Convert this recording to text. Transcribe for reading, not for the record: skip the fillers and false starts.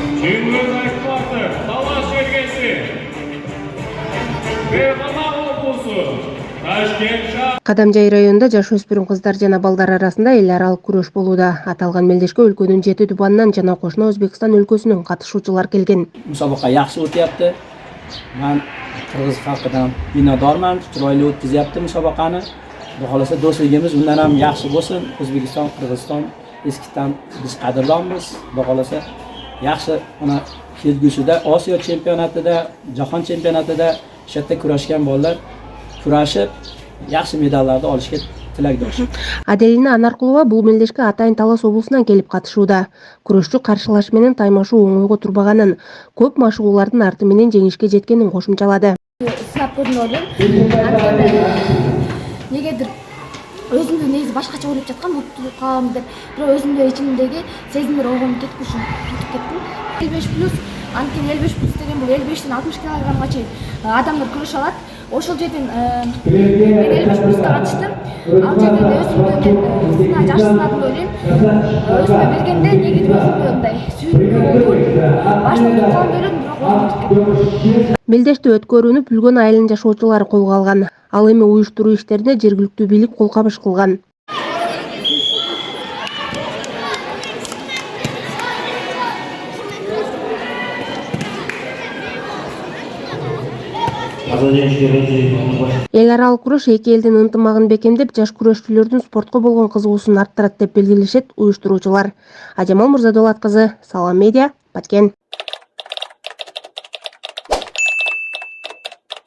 Cumhuriyet Aytmatov, Талас Бергеси, Бердамал облусу, Ташкент шаар. Кадамжай районунда жаш өспүрүм кыздар жана балдар арасында эл аралык күрөш болууда. Аталган мелдешке өлкөнүн 7 тубанынан жана кошуна Өзбекстан өлкөсүнөн катышуучулар келген. Musobaqa yaxshi o'tyapti. Men Qirg'iz xalqidan minnatdorman. Chiroyli o'tkazyapti musobaqani. Xudo xolasa do'stligimiz undan ham yaxshi bo'lsin. O'zbekiston, Qirg'iziston eskidan biz qadrdonmiz. Xudo xolasa yaxshi mana kelgusida Osiyo chempionatida, Jahon chempionatida shu yerda kurashgan bolalar kurashib yaxshi medallarni olishga tilakdosh. Аделина Анаркулова бул мелдешке атайын Талас облусунан келип катышууда. Күрөшчү каршылаш менен таймашуу оңойго турбаганын, көп машыгуулардын арты менен жеңишке жеткенин кошумчалады. Сынап көрдүм элем. Негедир өзүмдү негизи башкача ойлоп жаткам, утуп калам деп. Бирок өзүмдө ичимдеги сезимдер ойгонуп кеткүчүн утуп кеттим. 55+, анткени 55+ деген бул 55тен 60 килограммга чейин адамдар күрөшө алат. Ошол жерден мен 55+га катыштым. Ал жерде өзүмдү мен жаш сынадым деп ойлойм. Өзүмө бергенде негедир өзүмдү мындай сүйүнүү болуп, башта утуп калам деп элем, бирок утуп кеттим. Мелдешти өткөрүүнү Пүлгөн айылынын жашоочулары колго алган. Ал эми уюштуруу иштерине жергиликтүү бийлик кол кабыш кылган. Эл аралык күрөш эки элдин ынтымагын бекемдеп, жаш күрөшчүлөрдүн спортко болгон кызыгуусун арттырат деп белгилешет уюштуруучулар. Ажамал Мырзадолат кызы, Салам Медиа, Баткен.